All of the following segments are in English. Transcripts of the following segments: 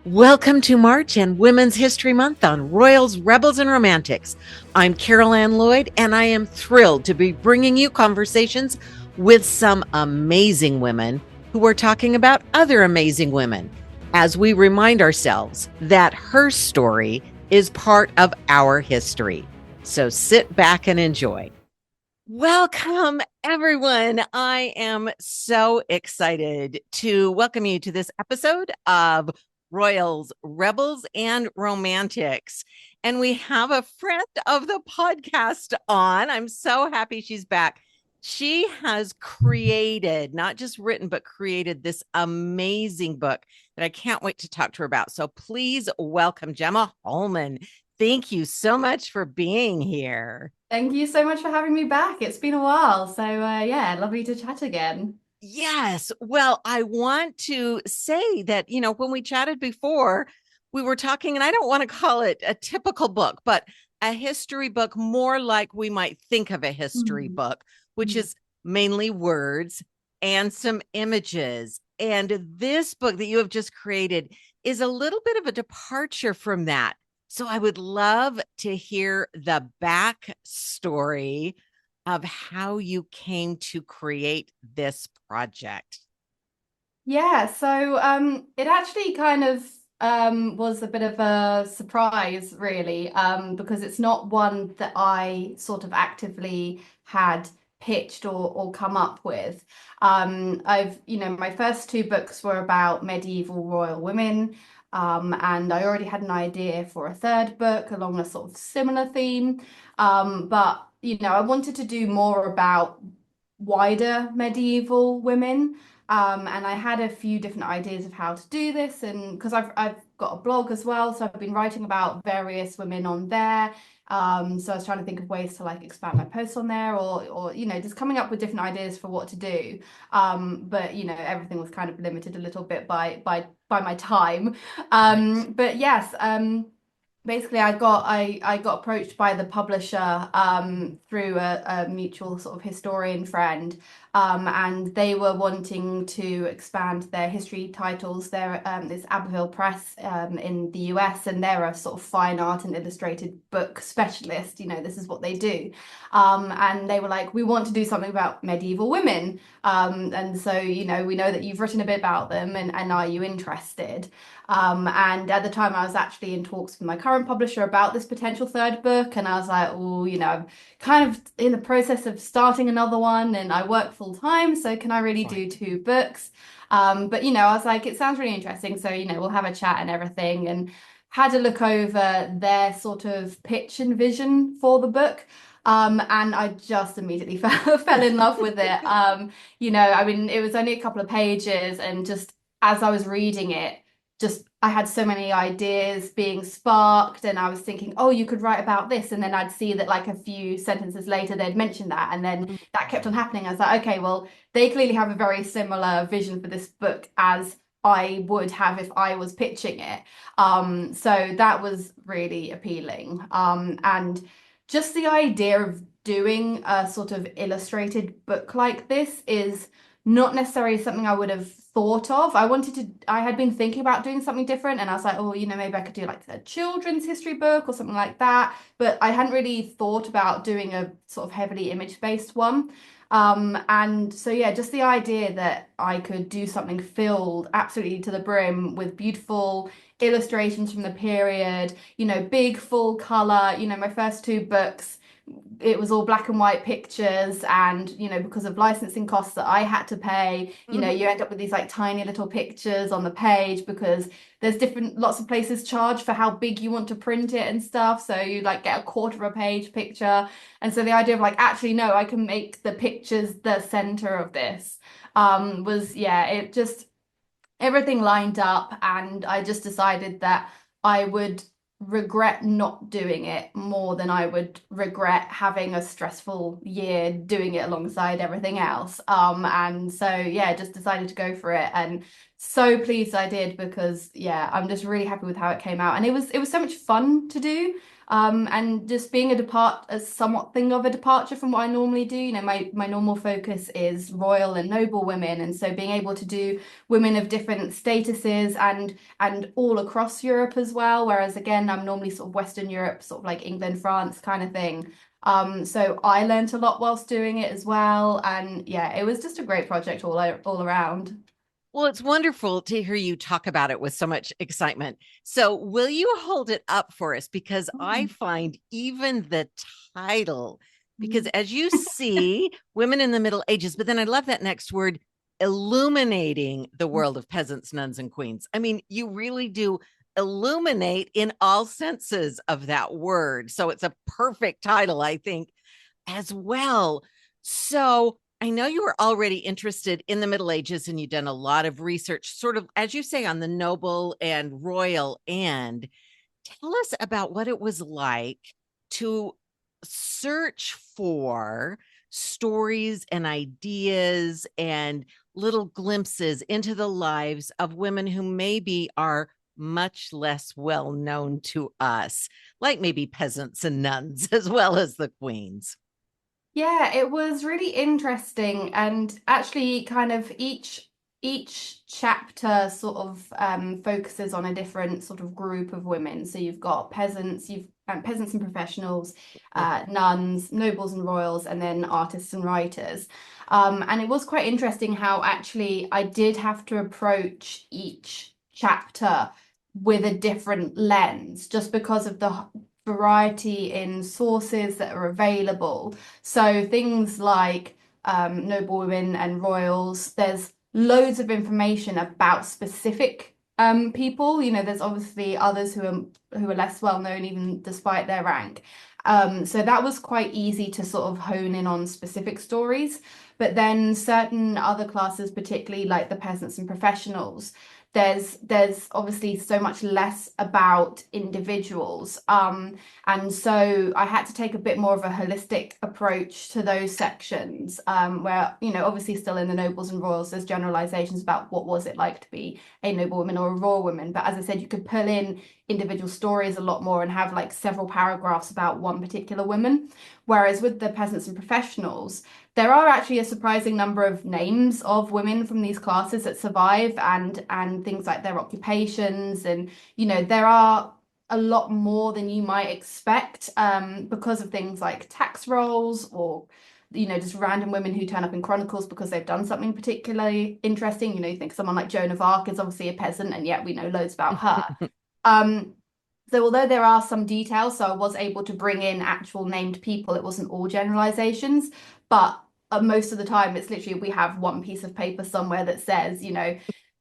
Welcome to March and Women's History Month on Royals, Rebels, and Romantics. I'm Ann Lloyd, and I am thrilled to be bringing you conversations with some amazing women who are talking about other amazing women as we remind ourselves that her story is part of our history. So sit back and enjoy. Welcome, everyone. I am so excited to welcome you to this episode of Royals, Rebels, and Romantics. And we have a friend of the podcast on. I'm so happy she's back. She has created, not just written, but created this amazing book that I can't wait to talk to her about. So please welcome Gemma Hollman. Thank you so much for being here. Thank you so much for having me back. It's been a while. So, yeah, lovely to chat again. Yes. Well, I want to say that, when we chatted before, we were talking, and I don't want to call it a typical book, but a history book, more like we might think of a history Mhm. book, which is mainly words and some images. And this book that you have just created is a little bit of a departure from that. So I would love to hear the backstory of how you came to create this project. Yeah, so it actually kind of was a bit of a surprise, really, because it's not one that I sort of actively had pitched or come up with. My first two books were about medieval royal women, and I already had an idea for a third book along a sort of similar theme. But I wanted to do more about wider medieval women. And I had a few different ideas of how to do this, and because I've got a blog as well, so I've been writing about various women on there. So I was trying to think of ways to like expand my posts on there, or just coming up with different ideas for what to do. But everything was kind of limited a little bit by my time. Right. But yes. Basically, I got approached by the publisher through a mutual sort of historian friend, and they were wanting to expand their history titles. It's Abbeville Press in the US, and they're a sort of fine art and illustrated book specialist. This is what they do, and they were like, "We want to do something about medieval women." And so we know that you've written a bit about them, and are you interested? And at the time, I was actually in talks with my current publisher about this potential third book, and I was like, oh, I'm kind of in the process of starting another one, and I work full time, so can I really Right. do two books? But I was like, it sounds really interesting, so we'll have a chat and everything, and had a look over their sort of pitch and vision for the book. And I just immediately fell in love with it. I mean, it was only a couple of pages, and just as I was reading it, just I had so many ideas being sparked, and I was thinking, oh, you could write about this, and then I'd see that like a few sentences later they'd mentioned that, and then that kept on happening. I was like, okay, well, they clearly have a very similar vision for this book as I would have if I was pitching it. So that was really appealing. And just the idea of doing a sort of illustrated book like this is not necessarily something I would have thought of. I had been thinking about doing something different, and I was like, oh, maybe I could do like a children's history book or something like that. But I hadn't really thought about doing a sort of heavily image-based one. And so, yeah, just the idea that I could do something filled absolutely to the brim with beautiful illustrations from the period, big full color. My first two books, it was all black and white pictures, and because of licensing costs that I had to pay, you end up with these like tiny little pictures on the page because there's lots of places charge for how big you want to print it and stuff, so you like get a quarter of a page picture. And so the idea of like, actually no, I can make the pictures the center of this, was, yeah, it just, everything lined up, and I just decided that I would regret not doing it more than I would regret having a stressful year doing it alongside everything else. And so yeah, just decided to go for it, and so pleased I did, because yeah, I'm just really happy with how it came out, and it was so much fun to do. And just being a somewhat thing of a departure from what I normally do. You know, my normal focus is royal and noble women, and so being able to do women of different statuses and all across Europe as well. Whereas again, I'm normally sort of Western Europe, sort of like England, France kind of thing. So I learned a lot whilst doing it as well, and yeah, it was just a great project all around. Well, it's wonderful to hear you talk about it with so much excitement. So, will you hold it up for us? Because I find even the title, because as you see, women in the Middle Ages, but then I love that next word, illuminating the world of peasants, nuns, and queens. I mean, you really do illuminate in all senses of that word. So, it's a perfect title, I think, as well. So, I know you were already interested in the Middle Ages and you've done a lot of research, sort of, as you say, on the noble and royal end. Tell us about what it was like to search for stories and ideas and little glimpses into the lives of women who maybe are much less well known to us, like maybe peasants and nuns, as well as the queens. Yeah, it was really interesting, and actually kind of each chapter sort of focuses on a different sort of group of women. So you've got peasants, you've peasants and professionals, nuns, nobles and royals, and then artists and writers. And it was quite interesting how actually I did have to approach each chapter with a different lens, just because of the variety in sources that are available. So things like noble women and royals, there's loads of information about specific people. You know, there's obviously others who are less well known even despite their rank. So that was quite easy to sort of hone in on specific stories. But then certain other classes, particularly like the peasants and professionals, there's obviously so much less about individuals. And so I had to take a bit more of a holistic approach to those sections, where, you know, obviously still in the nobles and royals, there's generalizations about what was it like to be a noble woman or a royal woman. But as I said, you could pull in individual stories a lot more and have like several paragraphs about one particular woman. Whereas with the peasants and professionals, there are actually a surprising number of names of women from these classes that survive, and things like their occupations, and you know, there are a lot more than you might expect, because of things like tax rolls, or you know, just random women who turn up in chronicles because they've done something particularly interesting. You know, you think someone like Joan of Arc is obviously a peasant, and yet we know loads about her. Um, so although there are some details, so I was able to bring in actual named people, it wasn't all generalizations, but most of the time it's literally we have one piece of paper somewhere that says, you know,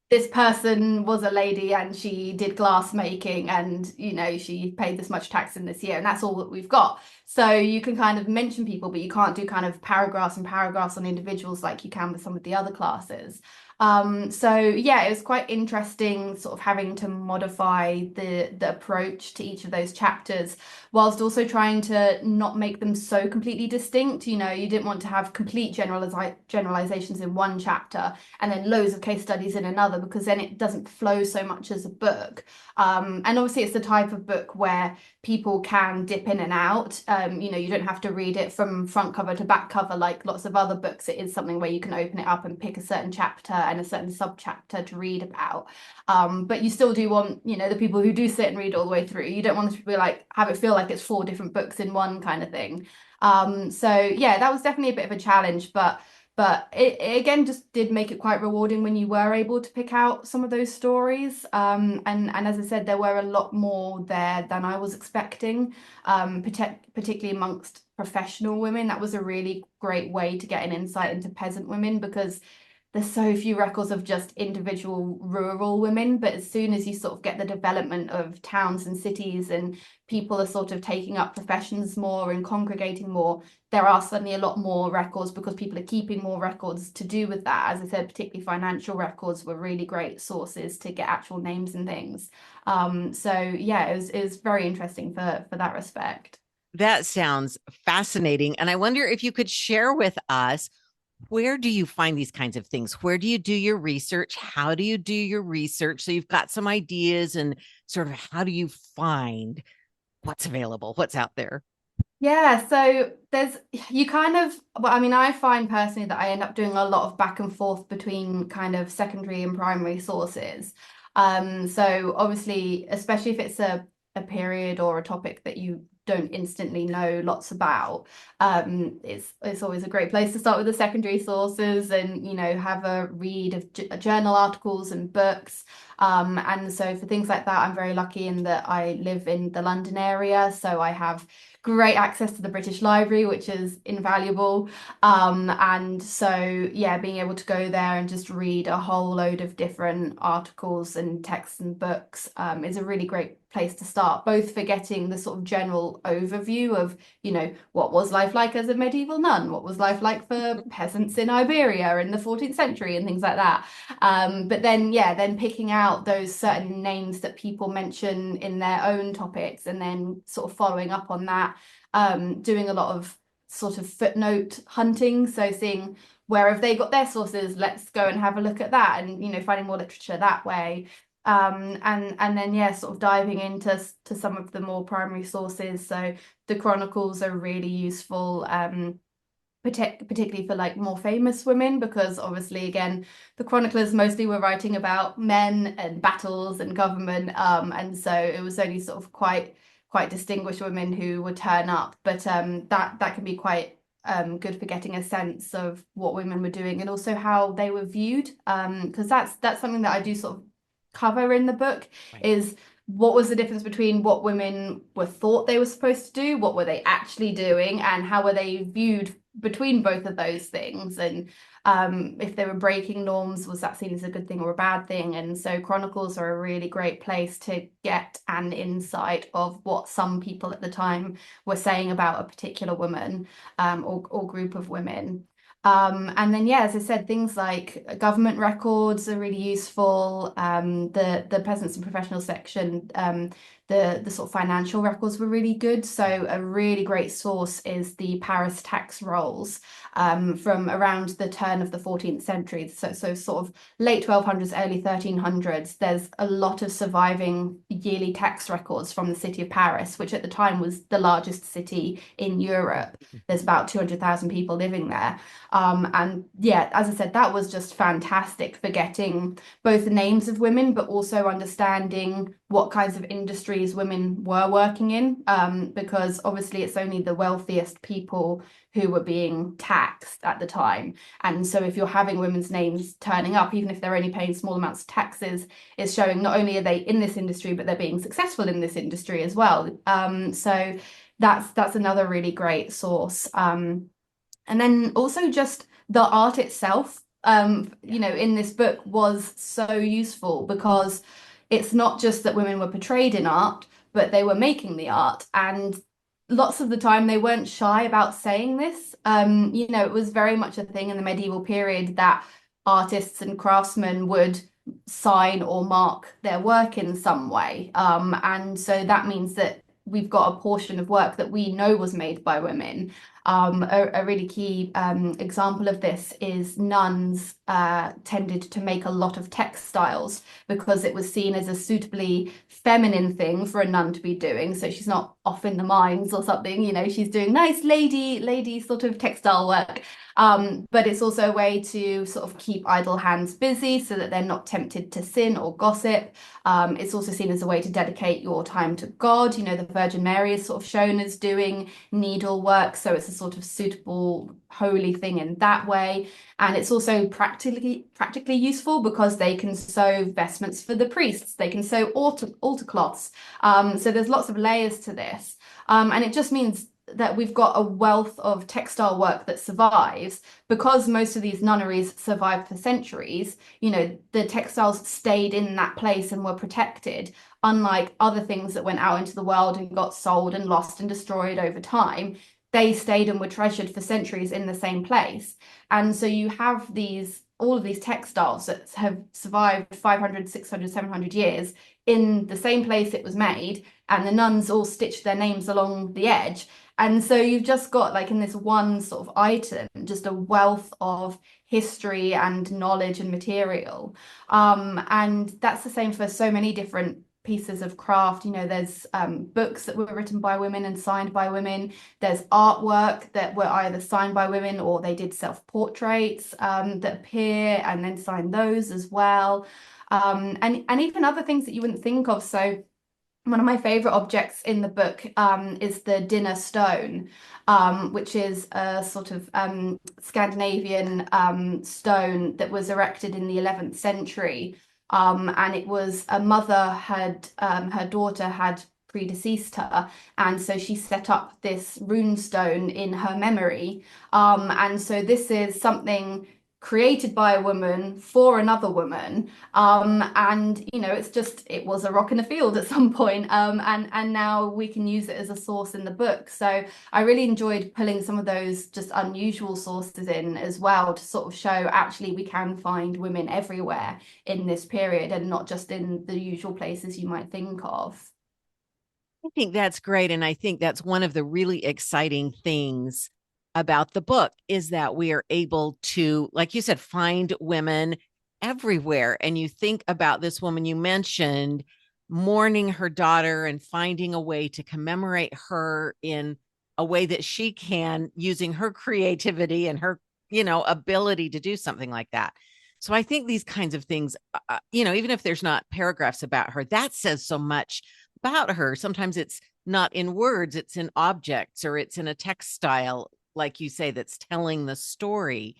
this person was a lady and she did glass making, and you know, she paid this much tax in this year, and that's all that we've got. So you can kind of mention people, but you can't do kind of paragraphs and paragraphs on individuals like you can with some of the other classes. So yeah, it was quite interesting sort of having to modify the approach to each of those chapters, whilst also trying to not make them so completely distinct. You know, you didn't want to have complete generalizations in one chapter and then loads of case studies in another, because then it doesn't flow so much as a book. And obviously it's the type of book where people can dip in and out. You know, you don't have to read it from front cover to back cover like lots of other books. It is something where you can open it up and pick a certain chapter and a certain subchapter to read about. But you still do want, you know, the people who do sit and read all the way through, you don't want it to be like, have it feel like it's four different books in one kind of thing. So yeah, that was definitely a bit of a challenge, but it again just did make it quite rewarding when you were able to pick out some of those stories. And as I said, there were a lot more there than I was expecting, particularly amongst professional women. That was a really great way to get an insight into peasant women, because there's so few records of just individual rural women, but as soon as you sort of get the development of towns and cities and people are sort of taking up professions more and congregating more, there are suddenly a lot more records because people are keeping more records to do with that. As I said, particularly financial records were really great sources to get actual names and things. So yeah, it was very interesting for that respect. That sounds fascinating. And I wonder if you could share with us, where do you find these kinds of things? Where do you do your research? How do you do your research? So you've got some ideas, and sort of how do you find what's available, what's out there. Yeah, so there's you kind of well, I mean, I find personally that I end up doing a lot of back and forth between kind of secondary and primary sources. So obviously, especially if it's a period or a topic that you don't instantly know lots about, it's always a great place to start with the secondary sources and have a read of journal articles and books. And so for things like that, I'm very lucky in that I live in the London area, so I have great access to the British Library, which is invaluable. And so, yeah, being able to go there and just read a whole load of different articles and texts and books is a really great place to start, both for getting the sort of general overview of, what was life like as a medieval nun? What was life like for peasants in Iberia in the 14th century and things like that. But then, yeah, then picking out those certain names that people mention in their own topics and then sort of following up on that, doing a lot of sort of footnote hunting. So seeing where have they got their sources, let's go and have a look at that and, finding more literature that way. And then, yeah, sort of diving into some of the more primary sources. So the chronicles are really useful. Particularly for like more famous women, because obviously again the chroniclers mostly were writing about men and battles and government, and so it was only sort of quite distinguished women who would turn up, but that can be quite good for getting a sense of what women were doing and also how they were viewed, because that's something that I do sort of cover in the book, Right. is what was the difference between what women were thought they were supposed to do, what were they actually doing, and how were they viewed between both of those things. And if they were breaking norms, was that seen as a good thing or a bad thing? And so chronicles are a really great place to get an insight of what some people at the time were saying about a particular woman, or group of women. And then, yeah, as I said, things like government records are really useful. The peasants and professional section, the sort of financial records were really good. So a really great source is the Paris tax rolls, from around the turn of the 14th century. So sort of late 1200s, early 1300s. There's a lot of surviving yearly tax records from the city of Paris, which at the time was the largest city in Europe. There's about 200,000 people living there. And yeah, as I said, that was just fantastic for getting both the names of women, but also understanding what kinds of industries women were working in, because obviously it's only the wealthiest people who were being taxed at the time. And so if you're having women's names turning up, even if they're only paying small amounts of taxes, it's showing not only are they in this industry, but they're being successful in this industry as well. So that's another really great source. And then also just the art itself, in this book was so useful because it's not just that women were portrayed in art, but they were making the art. And lots of the time they weren't shy about saying this. It was very much a thing in the medieval period that artists and craftsmen would sign or mark their work in some way. And so that means that we've got a portion of work that we know was made by women. A really key example of this is nuns tended to make a lot of textiles because it was seen as a suitably feminine thing for a nun to be doing. So she's not off in the mines or something, she's doing nice lady sort of textile work. But it's also a way to sort of keep idle hands busy so that they're not tempted to sin or gossip. It's also seen as a way to dedicate your time to God. The Virgin Mary is sort of shown as doing needlework, so it's a sort of suitable holy thing in that way. And it's also practically useful because they can sew vestments for the priests, they can sew altar cloths. So there's lots of layers to this, and it just means that we've got a wealth of textile work that survives because most of these nunneries survived for centuries. The textiles stayed in that place and were protected, unlike other things that went out into the world and got sold and lost and destroyed over time. They stayed and were treasured for centuries in the same place. And so you have all of these textiles that have survived 500, 600, 700 years in the same place it was made, and the nuns all stitched their names along the edge. And so you've just got, like, in this one sort of item, just a wealth of history and knowledge and material. And that's the same for so many different pieces of craft. You know, there's books that were written by women and signed by women. There's artwork that were either signed by women or they did self-portraits that appear and then sign those as well. And even other things that you wouldn't think of. So one of my favorite objects in the book is the dinner stone, which is a sort of Scandinavian stone that was erected in the 11th century. And it was a mother had her daughter had predeceased her, and so she set up this rune stone in her memory. And so this is something created by a woman for another woman, and you know, it was a rock in the field at some point, and now we can use it as a source in the book. So I really enjoyed pulling some of those just unusual sources in as well, to sort of show actually we can find women everywhere in this period and not just in the usual places you might think of. I think that's great. And I think that's one of the really exciting things about the book is that we are able to, like you said, find women everywhere. And you think about this woman you mentioned mourning her daughter and finding a way to commemorate her in a way that she can using her creativity and her, ability to do something like that. So I think these kinds of things, even if there's not paragraphs about her, that says so much about her. Sometimes it's not in words, it's in objects or it's in a text style, like you say, that's telling the story.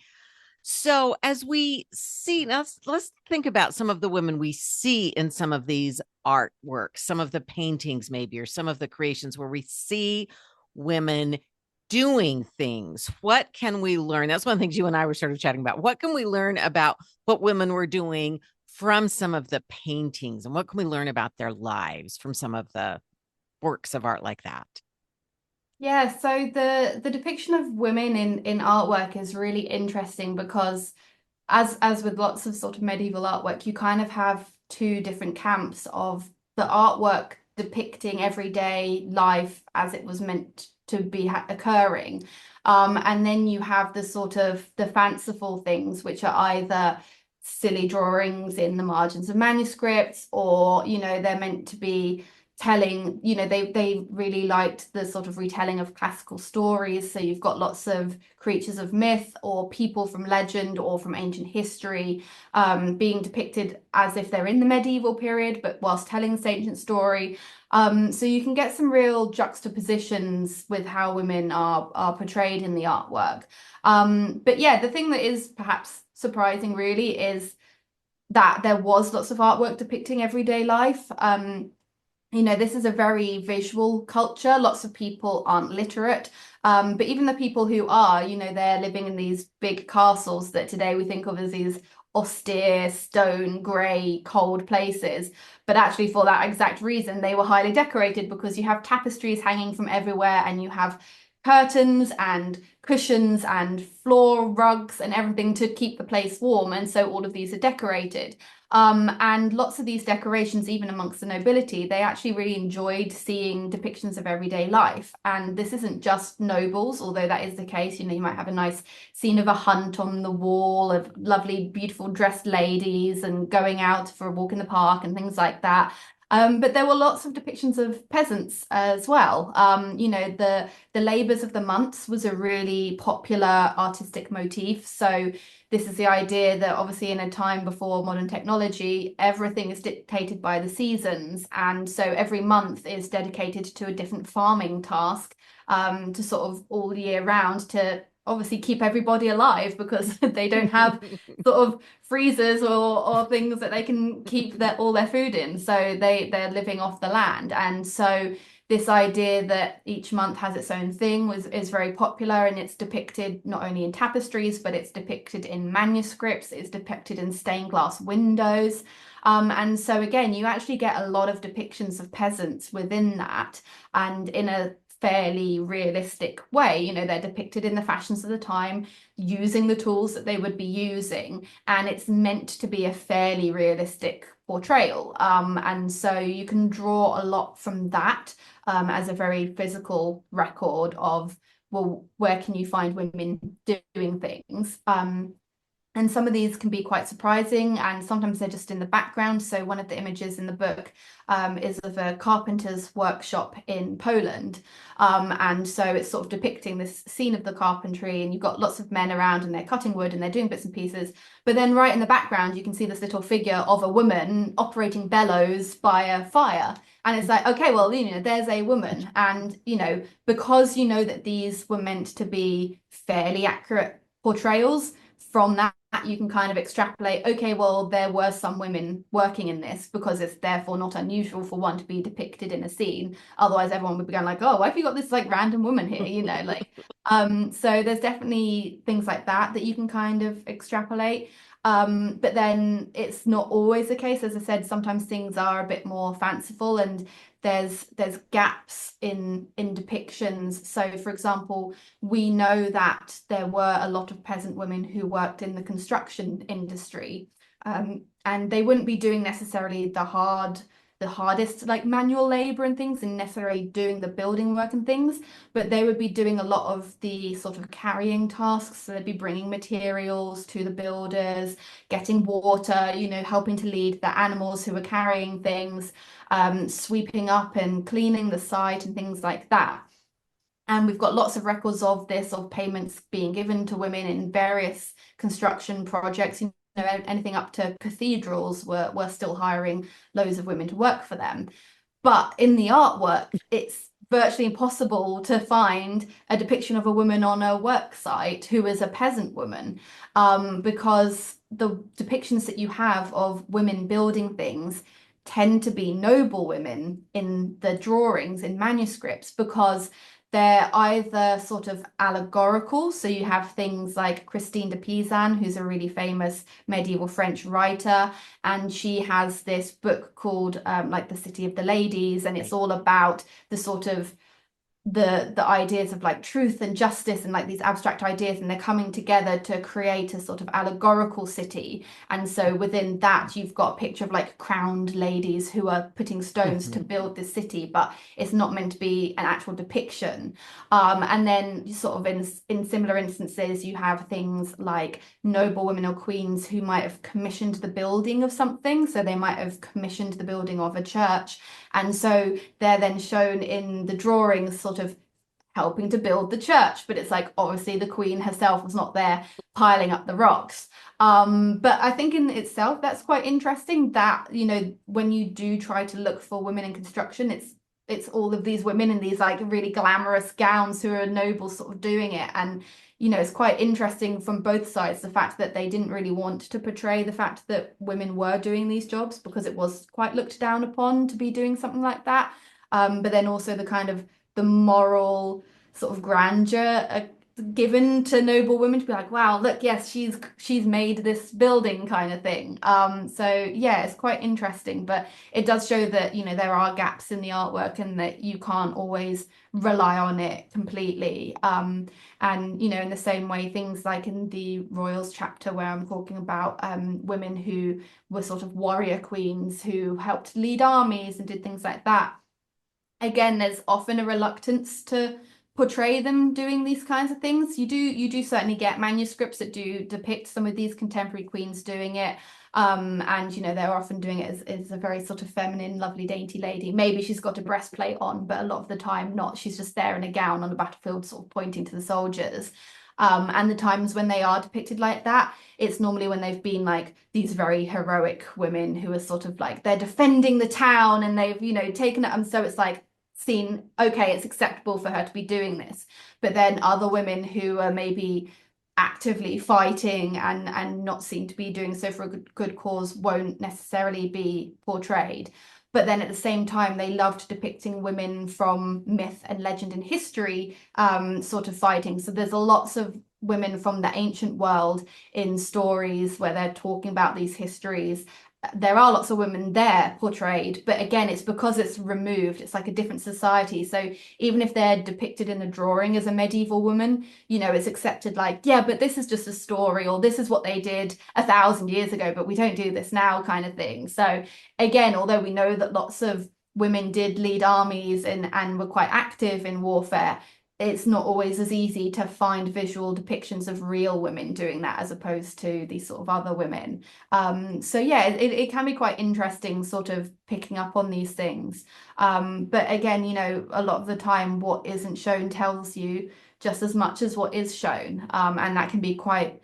So as we see, now let's think about some of the women we see in some of these artworks, some of the paintings, maybe, or some of the creations where we see women doing things. What can we learn? That's one of the things you and I were sort of chatting about. What can we learn about what women were doing from some of the paintings? And what can we learn about their lives from some of the works of art like that? Yeah, so the depiction of women in artwork is really interesting because as with lots of sort of medieval artwork, you kind of have two different camps of the artwork depicting everyday life as it was meant to be occurring. And then you have the sort of the fanciful things, which are either silly drawings in the margins of manuscripts, or, you know, they're meant to be telling, you know, they really liked the sort of retelling of classical stories. So you've got lots of creatures of myth or people from legend or from ancient history being depicted as if they're in the medieval period, but whilst telling this ancient story. So you can get some real juxtapositions with how women are portrayed in the artwork. But yeah, the thing that is perhaps surprising really is that there was lots of artwork depicting everyday life. You know, this is a very visual culture. Lots of people aren't literate. But even the people who are, you know, they're living in these big castles that today we think of as these austere, stone, grey, cold places. But actually, for that exact reason, they were highly decorated because you have tapestries hanging from everywhere and you have curtains and cushions and floor rugs and everything to keep the place warm. And so all of these are decorated. And lots of these decorations, even amongst the nobility, they actually really enjoyed seeing depictions of everyday life. And this isn't just nobles, although that is the case. You know, you might have a nice scene of a hunt on the wall of lovely, beautiful dressed ladies and going out for a walk in the park and things like that. But there were lots of depictions of peasants as well. You know, the labours of the months was a really popular artistic motif. So this is the idea that obviously in a time before modern technology, everything is dictated by the seasons. And so every month is dedicated to a different farming task to sort of all year round to obviously keep everybody alive because they don't have sort of freezers or things that they can keep all their food in. So they're living off the land. And so this idea that each month has its own thing is very popular, and it's depicted not only in tapestries, but it's depicted in manuscripts, it's depicted in stained glass windows. And so again, you actually get a lot of depictions of peasants within that, and in a fairly realistic way. You know, they're depicted in the fashions of the time, using the tools that they would be using, and it's meant to be a fairly realistic portrayal. And so you can draw a lot from that as a very physical record of, well, where can you find women doing things? And some of these can be quite surprising, and sometimes they're just in the background. So one of the images in the book is of a carpenter's workshop in Poland. And so it's sort of depicting this scene of the carpentry, and you've got lots of men around and they're cutting wood and they're doing bits and pieces. But then right in the background, you can see this little figure of a woman operating bellows by a fire. And it's like, okay, well, there's a woman. And, because you know that these were meant to be fairly accurate portrayals, from that you can kind of extrapolate, okay, well, there were some women working in this, because it's therefore not unusual for one to be depicted in a scene. Otherwise, everyone would be going like, oh, why have you got this like random woman here? So there's definitely things like that you can kind of extrapolate. But then it's not always the case. As I said, sometimes things are a bit more fanciful, and there's gaps in depictions. So for example, we know that there were a lot of peasant women who worked in the construction industry, and they wouldn't be doing necessarily the hardest like manual labor and things, and necessarily doing the building work and things, but they would be doing a lot of the sort of carrying tasks. So they'd be bringing materials to the builders, getting water, helping to lead the animals who were carrying things, sweeping up and cleaning the site and things like that. And we've got lots of records of this, of payments being given to women in various construction projects. Anything up to cathedrals were still hiring loads of women to work for them. But in the artwork, it's virtually impossible to find a depiction of a woman on a work site who is a peasant woman, because the depictions that you have of women building things tend to be noble women in the drawings in manuscripts, because they're either sort of allegorical. So you have things like Christine de Pizan, who's a really famous medieval French writer, and she has this book called like The City of the Ladies, and it's all about the sort of the ideas of like truth and justice and like these abstract ideas, and they're coming together to create a sort of allegorical city. And so within that you've got a picture of like crowned ladies who are putting stones to build this city, but it's not meant to be an actual depiction. And then sort of in similar instances you have things like noble women or queens who might have commissioned the building of something. So they might have commissioned the building of a church, and so they're then shown in the drawings sort of helping to build the church. But it's like, obviously the queen herself was not there piling up the rocks. But I think in itself, that's quite interesting that, when you do try to look for women in construction, it's all of these women in these like really glamorous gowns who are nobles sort of doing it. And it's quite interesting from both sides, the fact that they didn't really want to portray the fact that women were doing these jobs, because it was quite looked down upon to be doing something like that. But then also the kind of the moral sort of grandeur given to noble women to be like, wow, look, yes, she's made this building kind of thing. So yeah, it's quite interesting, but it does show that there are gaps in the artwork and that you can't always rely on it completely. And in the same way, things like in the royals chapter where I'm talking about women who were sort of warrior queens who helped lead armies and did things like that, again, there's often a reluctance to portray them doing these kinds of things. You do certainly get manuscripts that do depict some of these contemporary queens doing it. And they're often doing it as a very sort of feminine, lovely, dainty lady. Maybe she's got a breastplate on, but a lot of the time not. She's just there in a gown on the battlefield, sort of pointing to the soldiers. And the times when they are depicted like that, it's normally when they've been like these very heroic women who are sort of like, they're defending the town and they've taken it. And so it's like seen, okay, it's acceptable for her to be doing this. But then other women who are maybe actively fighting and not seen to be doing so for a good cause won't necessarily be portrayed. But then at the same time, they loved depicting women from myth and legend and history sort of fighting. So there's lots of women from the ancient world in stories where they're talking about these histories. There are lots of women there portrayed, but again, it's because it's removed. It's like a different society. So even if they're depicted in a drawing as a medieval woman, it's accepted like, yeah, but this is just a story, or this is what they did 1,000 years ago, but we don't do this now kind of thing. So again, although we know that lots of women did lead armies and were quite active in warfare, it's not always as easy to find visual depictions of real women doing that as opposed to these sort of other women. So yeah, it can be quite interesting sort of picking up on these things. But again, you know, a lot of the time what isn't shown tells you just as much as what is shown. And that can be quite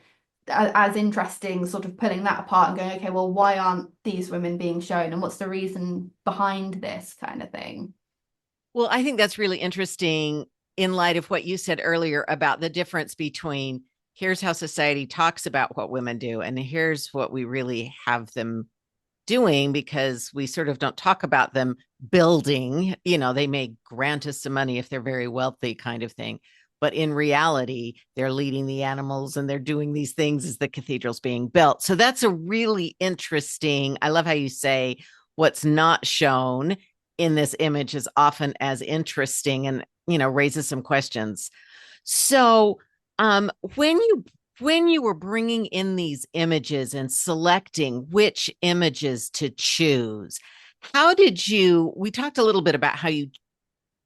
as interesting, sort of pulling that apart and going, okay, well, why aren't these women being shown and what's the reason behind this kind of thing? Well, I think that's really interesting in light of what you said earlier about the difference between here's how society talks about what women do, and here's what we really have them doing, because we sort of don't talk about them building. You know, they may grant us some money if they're very wealthy, kind of thing. But in reality, they're leading the animals and they're doing these things as the cathedral's being built. So that's a really interesting. I love how you say what's not shown in this image is often as interesting and, you know, raises some questions. So, when you were bringing in these images and selecting which images to choose, how did you? We talked a little bit about how you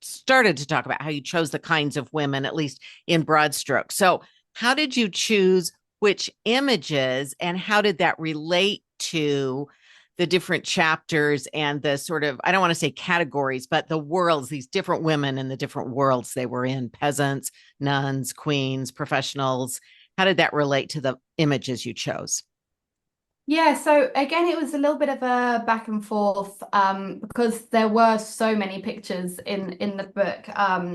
started to talk about how you chose the kinds of women, at least in broad strokes. So, how did you choose which images, and how did that relate to the different chapters and the sort of, I don't want to say categories, but the worlds, these different women and the different worlds they were in: peasants, nuns, queens, professionals? How did that relate to the images you chose? Yeah, so again, it was a little bit of a back and forth because there were so many pictures in the book.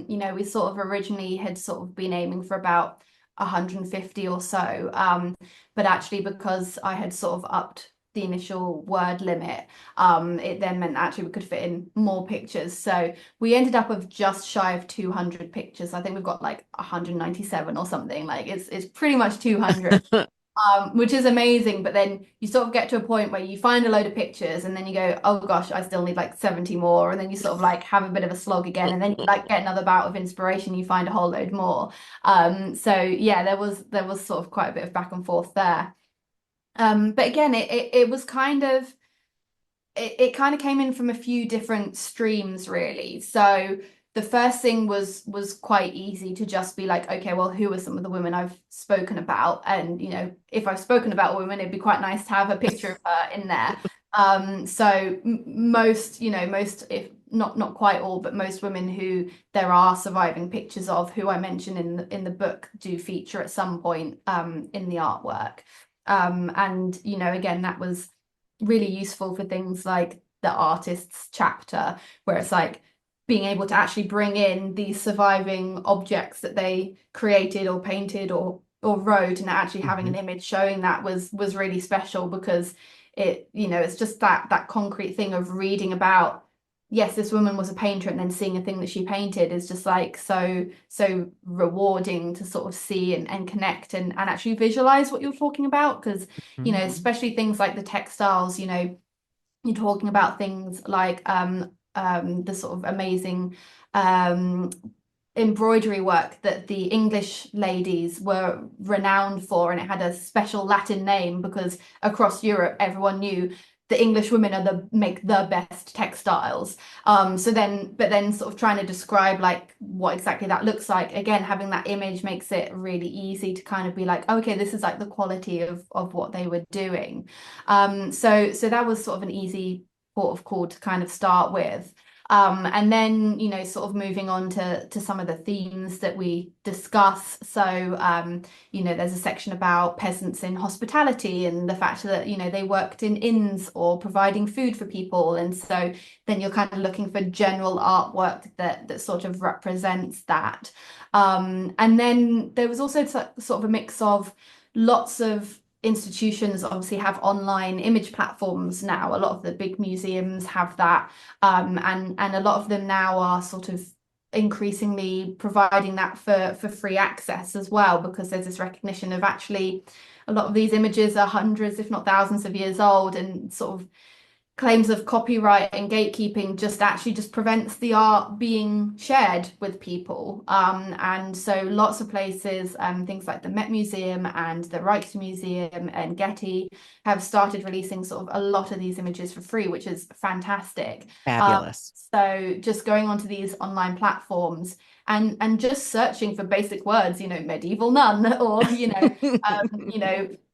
You know, we sort of originally had sort of been aiming for about 150 or so, but actually because I had sort of upped the initial word limit, it then meant actually we could fit in more pictures. So we ended up with just shy of 200 pictures. I think we've got like 197 or something. Like it's pretty much 200. Which is amazing. But then you sort of get to a point where you find a load of pictures and then you go, oh gosh, I still need like 70 more. And then you sort of like have a bit of a slog again. And then you like get another bout of inspiration, you find a whole load more. So yeah, there was sort of quite a bit of back and forth there. But again, it was kind of it kind of came in from a few different streams really. So the first thing was quite easy to just be like, okay, well, who are some of the women I've spoken about? And you know, if I've spoken about a woman, it'd be quite nice to have a picture of her in there. So most, you know, most, if not quite all, but most women who there are surviving pictures of, who I mention in the book, do feature at some point in the artwork. And you know, again, that was really useful for things like the artists chapter, where it's like being able to actually bring in these surviving objects that they created or painted or wrote, and actually having an image showing that was really special, because it, you know, it's just that concrete thing of reading about, yes, this woman was a painter, and then seeing a thing that she painted is just like so rewarding to sort of see and connect and actually visualize what you're talking about. Because you know, especially things like the textiles, you know, you're talking about things like the sort of amazing um, embroidery work that the English ladies were renowned for, and it had a special Latin name because across Europe everyone knew the English women are the make the best textiles. So then, but then sort of trying to describe like what exactly that looks like. Again, having that image makes it really easy to kind of be like, okay, this is like the quality of what they were doing. So that was sort of an easy port of call to kind of start with. And then, you know, sort of moving on to some of the themes that we discuss. So, you know, there's a section about peasants in hospitality and the fact that, you know, they worked in inns or providing food for people. And so then you're kind of looking for general artwork that sort of represents that. And then there was also sort of a mix of lots of institutions obviously have online image platforms now. A lot of the big museums have that, and a lot of them now are sort of increasingly providing that for free access as well, because there's this recognition of actually a lot of these images are hundreds, if not thousands of years old, and sort of claims of copyright and gatekeeping just prevents the art being shared with people. And so lots of places, things like the Met Museum and the Rijksmuseum and Getty have started releasing sort of a lot of these images for free, which is fantastic. Fabulous. So just going onto these online platforms and just searching for basic words, medieval nun or,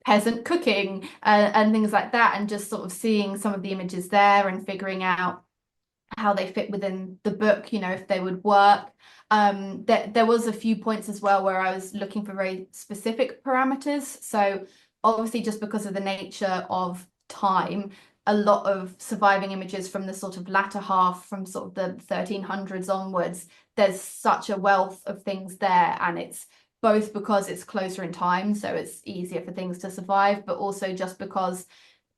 peasant cooking and things like that, and just sort of seeing some of the images there and figuring out how they fit within the book, if they would work. There was a few points as well where I was looking for very specific parameters. So obviously, just because of the nature of time, a lot of surviving images from the sort of latter half, from sort of the 1300s onwards, there's such a wealth of things there, and it's both because it's closer in time, so it's easier for things to survive, but also just because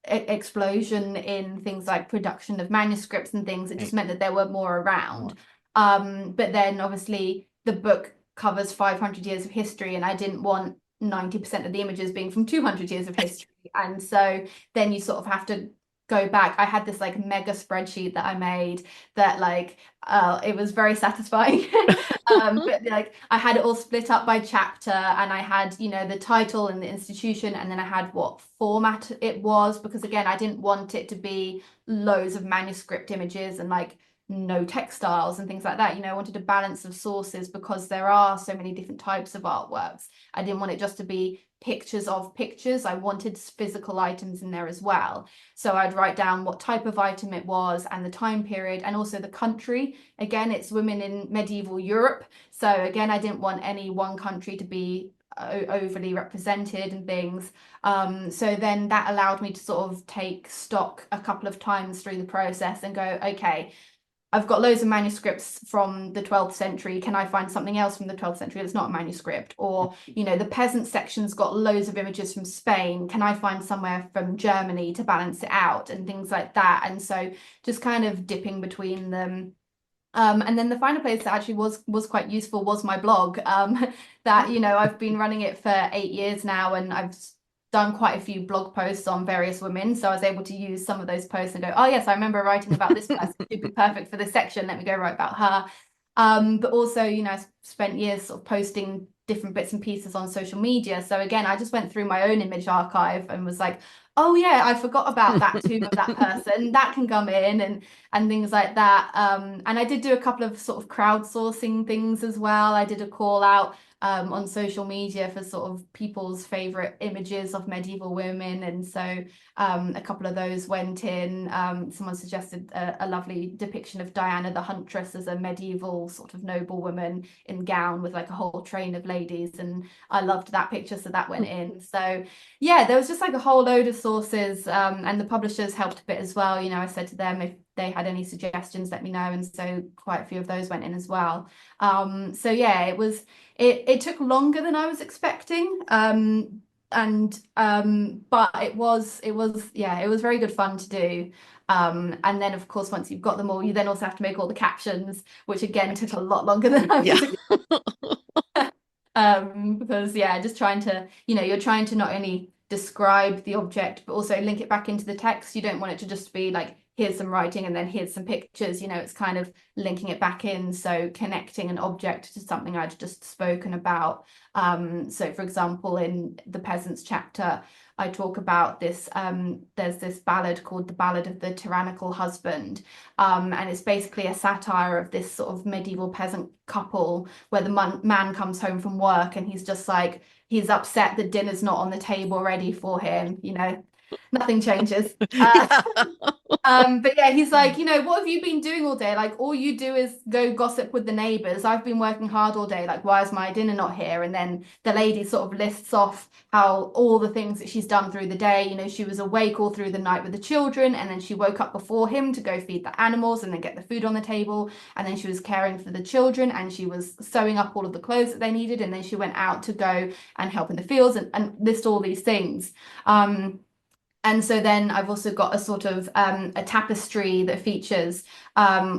explosion in things like production of manuscripts and things, it just meant that there were more around. But then obviously the book covers 500 years of history, and I didn't want 90% of the images being from 200 years of history. And so then you sort of have to go back. I had this like mega spreadsheet that I made that it was very satisfying. But like I had it all split up by chapter, and I had, the title and the institution, and then I had what format it was, because again, I didn't want it to be loads of manuscript images and like no textiles and things like that. I wanted a balance of sources because there are so many different types of artworks. I didn't want it just to be pictures of pictures. I wanted physical items in there as well. So I'd write down what type of item it was and the time period, and also the country. Again, it's women in medieval Europe. So again, I didn't want any one country to be overly represented and things. So then that allowed me to sort of take stock a couple of times through the process and go, okay, I've got loads of manuscripts from the 12th century. Can I find something else from the 12th century that's not a manuscript? Or, the peasant section's got loads of images from Spain. Can I find somewhere from Germany to balance it out, and things like that? And so just kind of dipping between them. And then the final place that actually was quite useful was my blog. That, I've been running it for 8 years now, and I've done quite a few blog posts on various women, so I was able to use some of those posts and go, oh yes, I remember writing about this person. She'd be perfect for this section, let me go write about her. But also, I spent years sort of posting different bits and pieces on social media. So again, I just went through my own image archive and was like, oh yeah, I forgot about that tomb of that person, that can come in, and things like that. And I did do a couple of sort of crowdsourcing things as well. I did a call out on social media for sort of people's favorite images of medieval women, and so a couple of those went in. Someone suggested a lovely depiction of Diana the Huntress as a medieval sort of noble woman in gown with like a whole train of ladies, and I loved that picture, so that went in. So yeah, there was just like a whole load of sources, and the publishers helped a bit as well. I said to them if they had any suggestions, let me know, and so quite a few of those went in as well. So yeah, it took longer than I was expecting, but it was very good fun to do. And then of course, once you've got them all, you then also have to make all the captions, which again took a lot longer than I was because just trying to, you're trying to not only describe the object but also link it back into the text. You don't want it to just be like, here's some writing and then here's some pictures. It's kind of linking it back in, so connecting an object to something I'd just spoken about. So for example, in the Peasants chapter, I talk about this, there's this ballad called The Ballad of the Tyrannical Husband, and it's basically a satire of this sort of medieval peasant couple where the man comes home from work and he's just like, he's upset that dinner's not on the table ready for him, nothing changes. But yeah, he's like, what have you been doing all day? Like, all you do is go gossip with the neighbors. I've been working hard all day. Like, why is my dinner not here? And then the lady sort of lists off how all the things that she's done through the day. She was awake all through the night with the children, and then she woke up before him to go feed the animals and then get the food on the table. And then she was caring for the children, and she was sewing up all of the clothes that they needed. And then she went out to go and help in the fields and list all these things. And so then I've also got a sort of a tapestry that features,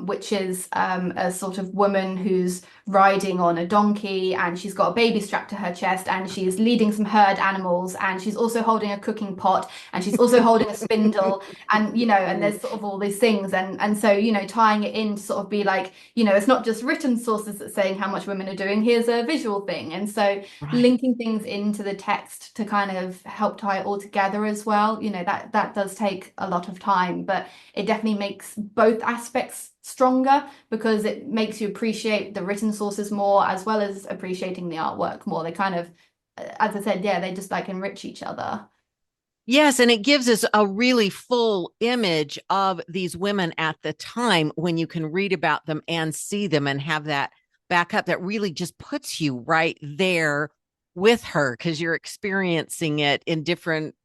which is a sort of woman who's riding on a donkey, and she's got a baby strapped to her chest, and she's leading some herd animals, and she's also holding a cooking pot, and she's also holding a spindle, and and there's sort of all these things, and so tying it in to sort of be like, it's not just written sources that's saying how much women are doing, here's a visual thing, and so linking things into the text to kind of help tie it all together as well. know, that does take a lot of time, but it definitely makes both aspects stronger because it makes you appreciate the written sources more as well as appreciating the artwork more. They kind of, as I said, yeah, they just like enrich each other. Yes, and it gives us a really full image of these women at the time when you can read about them and see them and have that backup that really just puts you right there with her because you're experiencing it in different,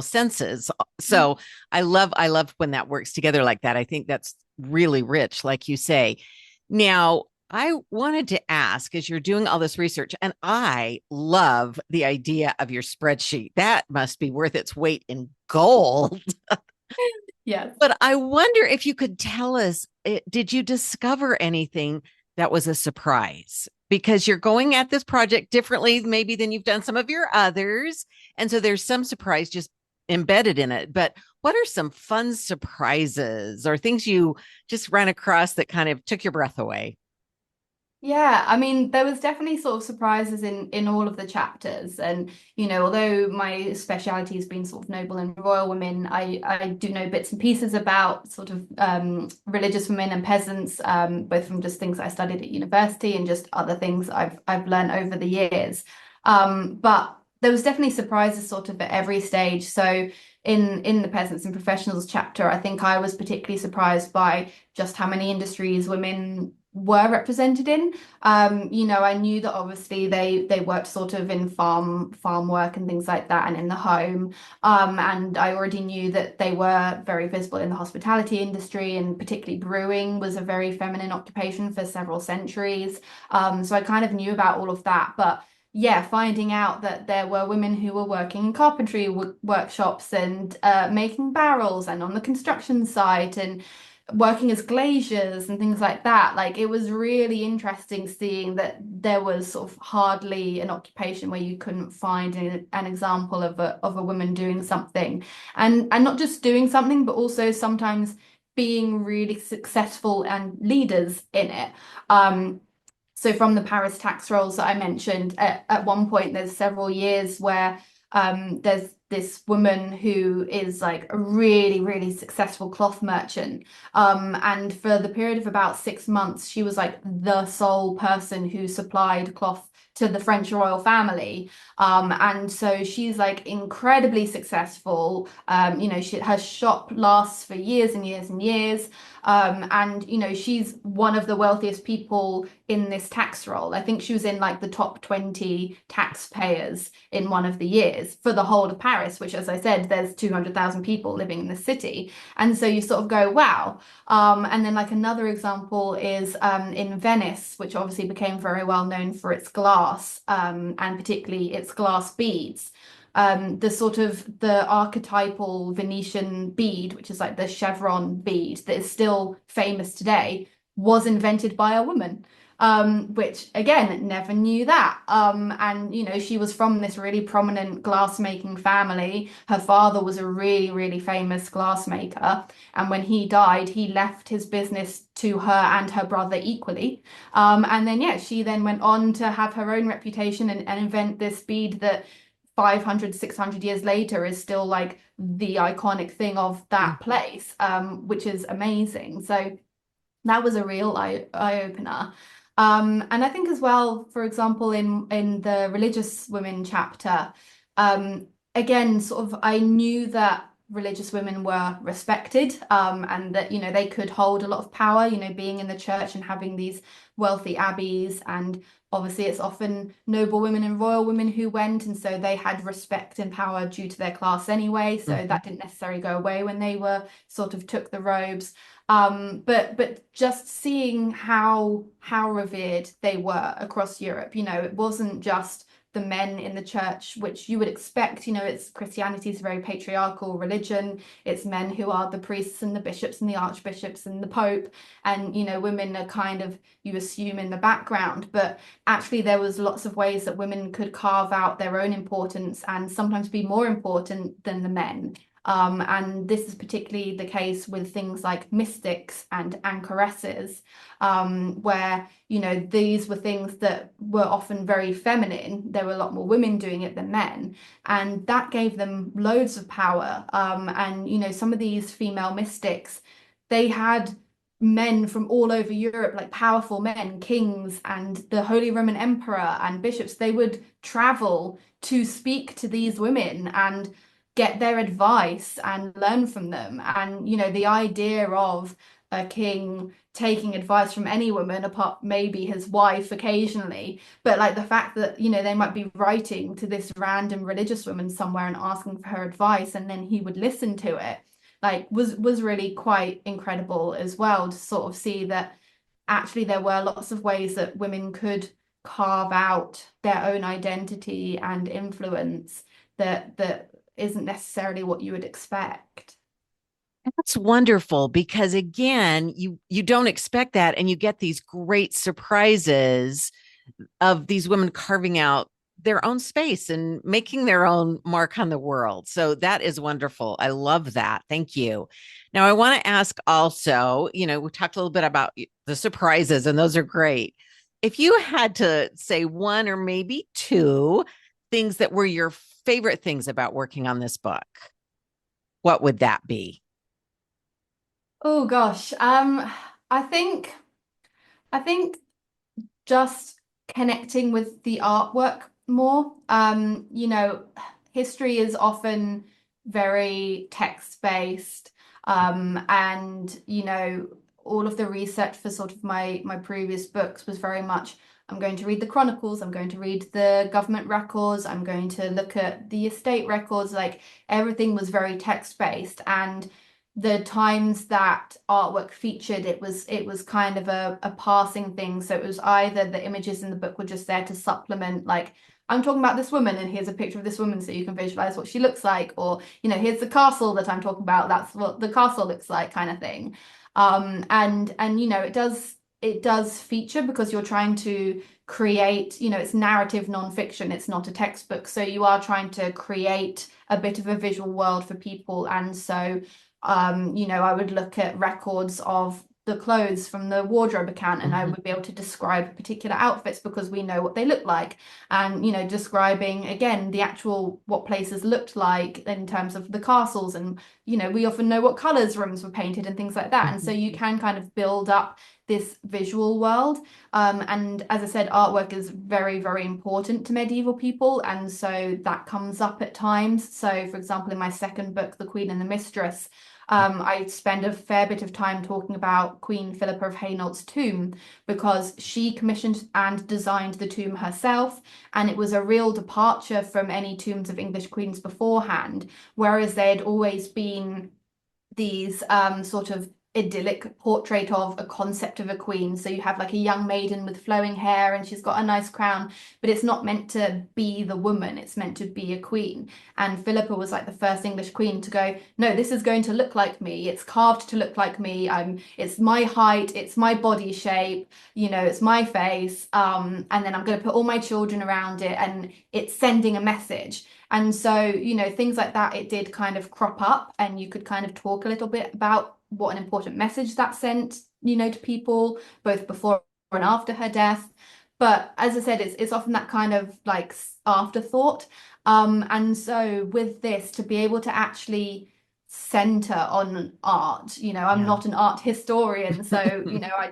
senses. So I love when that works together like that. I think that's really rich, like you say. Now, I wanted to ask as you're doing all this research, and I love the idea of your spreadsheet. That must be worth its weight in gold. Yes. But I wonder if you could tell us, did you discover anything that was a surprise? Because you're going at this project differently, maybe than you've done some of your others. And so there's some surprise just embedded in it. But what are some fun surprises or things you just ran across that kind of took your breath away? Yeah, I mean, there was definitely sort of surprises in all of the chapters, and although my speciality has been sort of noble and royal women, I do know bits and pieces about sort of religious women and peasants, both from just things I studied at university and just other things I've learned over the years. But there was definitely surprises sort of at every stage. So in the peasants and professionals chapter, I think I was particularly surprised by just how many industries women were represented in. I knew that obviously they worked sort of in farm work and things like that and in the home. And I already knew that they were very visible in the hospitality industry, and particularly brewing was a very feminine occupation for several centuries. So I kind of knew about all of that, but yeah, finding out that there were women who were working in carpentry workshops and making barrels and on the construction site and working as glaziers and things like that. Like it was really interesting seeing that there was sort of hardly an occupation where you couldn't find an example of a woman doing something, and not just doing something, but also sometimes being really successful and leaders in it. So from the Paris tax rolls that I mentioned, at one point there's several years where there's this woman who is like a really, really successful cloth merchant. And for the period of about 6 months, she was like the sole person who supplied cloth to the French royal family. And so she's like incredibly successful. Her shop lasts for years and years and years. And she's one of the wealthiest people in this tax roll. I think she was in like the top 20 taxpayers in one of the years for the whole of Paris, which, as I said, there's 200,000 people living in the city. And so you sort of go, wow. And then like another example is in Venice, which obviously became very well known for its glass, and particularly its glass beads. The archetypal Venetian bead, which is like the chevron bead that is still famous today, was invented by a woman. Which again, never knew that. And she was from this really prominent glassmaking family. Her father was a really, really famous glassmaker. And when he died, he left his business to her and her brother equally. And then, yeah, she then went on to have her own reputation and invent this bead that 500, 600 years later is still like the iconic thing of that place, which is amazing. So that was a real eye opener. And I think as well, for example, in the religious women chapter, again, sort of I knew that religious women were respected, and that they could hold a lot of power, being in the church and having these wealthy abbeys, and obviously it's often noble women and royal women who went, and so they had respect and power due to their class anyway, so that didn't necessarily go away when they were sort of took the robes. But just seeing how revered they were across Europe, it wasn't just the men in the church, which you would expect. It's Christianity is a very patriarchal religion. It's men who are the priests and the bishops and the archbishops and the pope, and women are kind of, you assume, in the background. But actually there was lots of ways that women could carve out their own importance and sometimes be more important than the men. And this is particularly the case with things like mystics and anchoresses, where, these were things that were often very feminine. There were a lot more women doing it than men, and that gave them loads of power. And, some of these female mystics, they had men from all over Europe, like powerful men, kings, and the Holy Roman Emperor and bishops. They would travel to speak to these women and get their advice and learn from them. And, the idea of a king taking advice from any woman, apart maybe his wife occasionally, but like the fact that, they might be writing to this random religious woman somewhere and asking for her advice, and then he would listen to it, like was really quite incredible as well, to sort of see that actually there were lots of ways that women could carve out their own identity and influence that isn't necessarily what you would expect. That's wonderful because again, you don't expect that and you get these great surprises of these women carving out their own space and making their own mark on the world. So that is wonderful. I love that. Thank you. Now, I want to ask also, we talked a little bit about the surprises, and those are great. If you had to say one or maybe two things that were your favorite things about working on this book, what would that be? Oh gosh. I think I think just connecting with the artwork more. History is often very text-based, and all of the research for sort of my previous books was very much, I'm going to read the chronicles, I'm going to read the government records, I'm going to look at the estate records. Like, everything was very text-based, and the times that artwork featured, it was kind of a passing thing. So it was either the images in the book were just there to supplement, like, I'm talking about this woman and here's a picture of this woman so you can visualize what she looks like, or here's the castle that I'm talking about, that's what the castle looks like, kind of thing. And it does feature because you're trying to create, it's narrative nonfiction, it's not a textbook, so you are trying to create a bit of a visual world for people. And so I would look at records of the clothes from the wardrobe account, and I would be able to describe particular outfits because we know what they look like. And, describing again the actual what places looked like in terms of the castles. And, we often know what colors rooms were painted and things like that. And so you can kind of build up this visual world. And as I said, artwork is very, very important to medieval people. And so that comes up at times. So, for example, in my second book, The Queen and the Mistress, I spend a fair bit of time talking about Queen Philippa of Hainault's tomb, because she commissioned and designed the tomb herself, and it was a real departure from any tombs of English queens beforehand, whereas they had always been these sort of idyllic portrait of a concept of a queen. So you have like a young maiden with flowing hair and she's got a nice crown, but it's not meant to be the woman, it's meant to be a queen. And Philippa was like the first English queen to go, no, this is going to look like me, it's carved to look like me, it's my height, it's my body shape, it's my face, and then I'm going to put all my children around it and it's sending a message. And so, things like that, it did kind of crop up, and you could kind of talk a little bit about what an important message that sent, to people, both before and after her death. But as I said, it's often that kind of like afterthought. And so with this, to be able to actually center on art, I'm not an art historian, so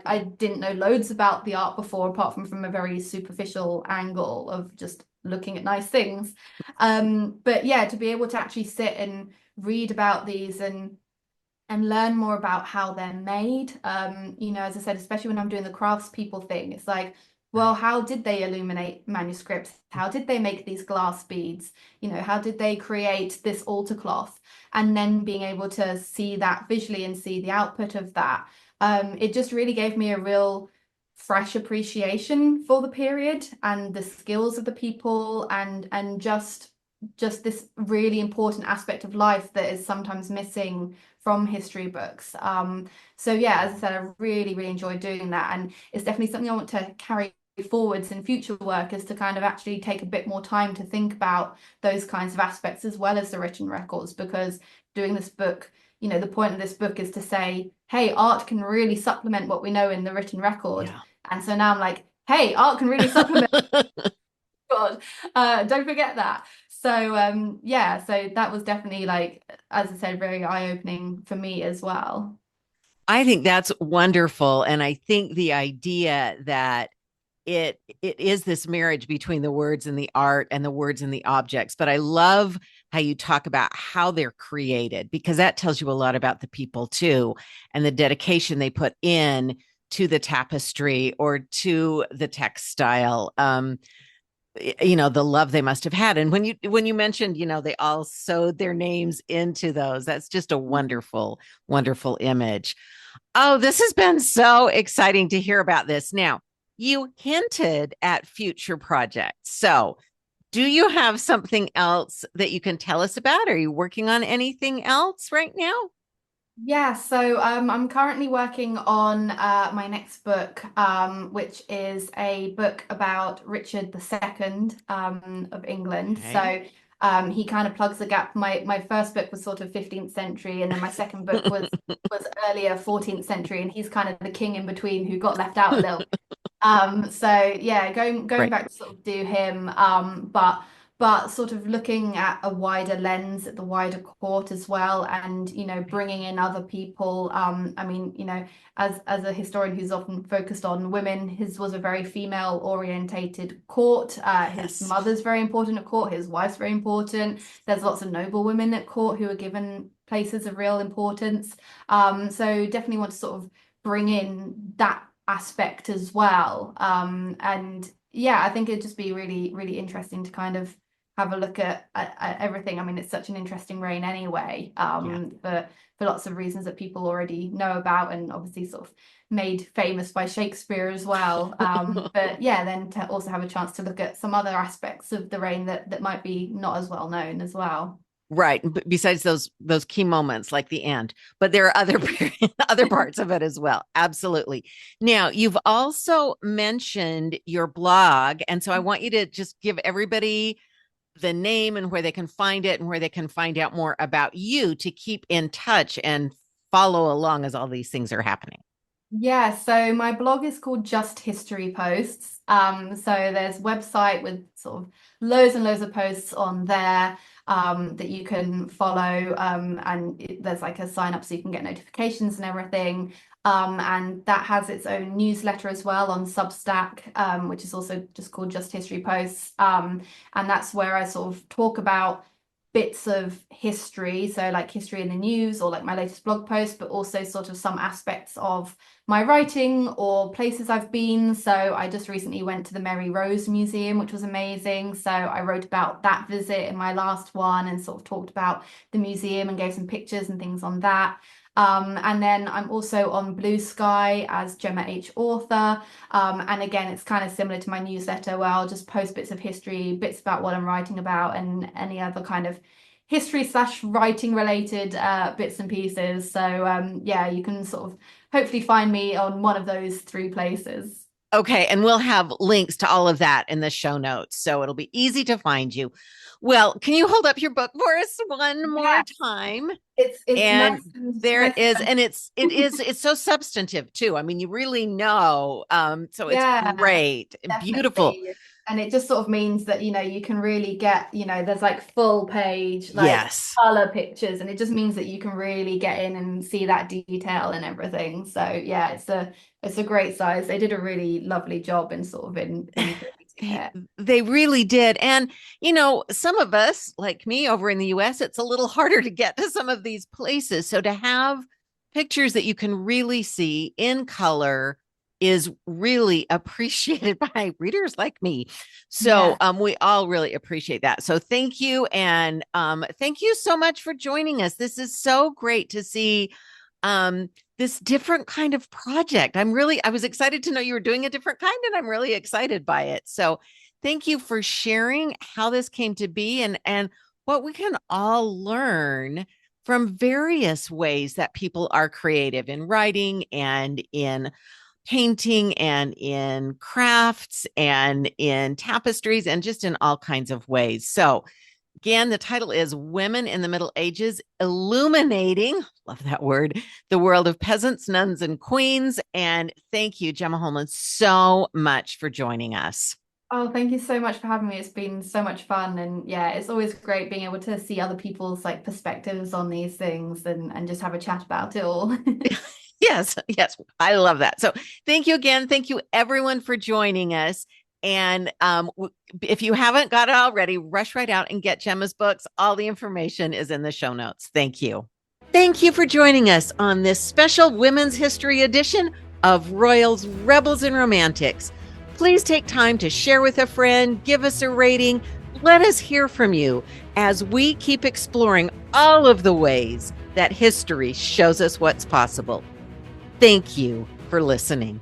I didn't know loads about the art before, apart from a very superficial angle of just looking at nice things. But yeah, to be able to actually sit and read about these and learn more about how they're made. As I said, especially when I'm doing the craftspeople thing, it's like, well, how did they illuminate manuscripts? How did they make these glass beads? How did they create this altar cloth? And then being able to see that visually and see the output of that. It just really gave me a real fresh appreciation for the period and the skills of the people, and just this really important aspect of life that is sometimes missing from history books. So yeah, as I said, I really, really enjoyed doing that, and it's definitely something I want to carry forwards in future work is to kind of actually take a bit more time to think about those kinds of aspects as well as the written records, because doing this book, the point of this book is to say, hey, art can really supplement what we know in the written record. Yeah. And so now I'm like, hey, art can really supplement. God, don't forget that. So yeah, so that was definitely, like, as I said, very eye-opening for me as well. I think that's wonderful. And I think the idea that it is this marriage between the words and the art and the words and the objects. But I love how you talk about how they're created, because that tells you a lot about the people too, and the dedication they put in to the tapestry or to the textile. The love they must have had. And when you mentioned, they all sewed their names into those, that's just a wonderful, wonderful image. Oh, this has been so exciting to hear about this. Now, you hinted at future projects. So, do you have something else that you can tell us about? Are you working on anything else right now? Yeah, so I'm currently working on my next book, which is a book about Richard II of England. Okay. So he kind of plugs the gap. My first book was sort of 15th century, and then my second book was earlier 14th century, and he's kind of the king in between who got left out a little. So yeah, going Right. back to sort of do him, but sort of looking at a wider lens at the wider court as well, and bringing in other people. I mean, as a historian who's often focused on women, his was a very female orientated court. His Yes. mother's very important at court, his wife's very important. There's lots of noble women at court who are given places of real importance. So definitely want to sort of bring in that aspect as well. And yeah, I think it'd just be really, really interesting to kind of have a look at everything. I mean, it's such an interesting reign anyway, Yeah. for lots of reasons that people already know about, and obviously sort of made famous by Shakespeare as well. But yeah, then to also have a chance to look at some other aspects of the reign that might be not as well known as well. Right. Besides those key moments like the end, but there are other other parts of it as well. Absolutely. Now, you've also mentioned your blog, and so I want you to just give everybody the name and where they can find it and where they can find out more about you to keep in touch and follow along as all these things are happening. Yeah, so my blog is called Just History Posts. So there's a website with sort of loads and loads of posts on there that you can follow. And there's like a sign up so you can get notifications and everything. And that has its own newsletter as well on Substack, which is also just called Just History Posts. And that's where I sort of talk about bits of history, so like history in the news or like my latest blog post, but also sort of some aspects of my writing or places I've been. So I just recently went to the Mary Rose Museum, which was amazing. So I wrote about that visit in my last one and sort of talked about the museum and gave some pictures and things on that. And then I'm also on Blue Sky as Gemma H. Author. And again, it's kind of similar to my newsletter where I'll just post bits of history, bits about what I'm writing about, and any other kind of history slash writing related bits and pieces. So yeah, you can sort of hopefully find me on one of those three places. Okay, and we'll have links to all of that in the show notes, so it'll be easy to find you. Well, can you hold up your book for us one more Yeah, time? it's And nice and there it nice is, and and it's so substantive too. I mean, you really know. So it's yeah, great, beautiful. definitely. And it just sort of means that, you can really get, there's like full page, like Yes. color pictures, and it just means that you can really get in and see that detail and everything. So yeah, it's a great size. They did a really lovely job in sort of in creating They it. they really did. And some of us, like me over in the US, it's a little harder to get to some of these places. So to have pictures that you can really see in color is really appreciated by readers like me. So Yeah. we all really appreciate that. So thank you. And thank you so much for joining us. This is so great to see um this different kind of project. I was excited to know you were doing a different kind, and I'm really excited by it. So thank you for sharing how this came to be, and what we can all learn from various ways that people are creative in writing and in painting and in crafts and in tapestries and just in all kinds of ways. So again, the title is Women in the Middle Ages, Illuminating, love that word, the world of peasants, nuns, and queens. And thank you, Gemma Hollman, so much for joining us. Oh, thank you so much for having me. It's been so much fun. And yeah, it's always great being able to see other people's like perspectives on these things and just have a chat about it all. Yes, yes, I love that. So thank you again. Thank you, everyone, for joining us. And if you haven't got it already, rush right out and get Gemma's books. All the information is in the show notes. Thank you. Thank you for joining us on this special Women's History edition of Royals, Rebels, and Romantics. Please take time to share with a friend, give us a rating. Let us hear from you as we keep exploring all of the ways that history shows us what's possible. Thank you for listening.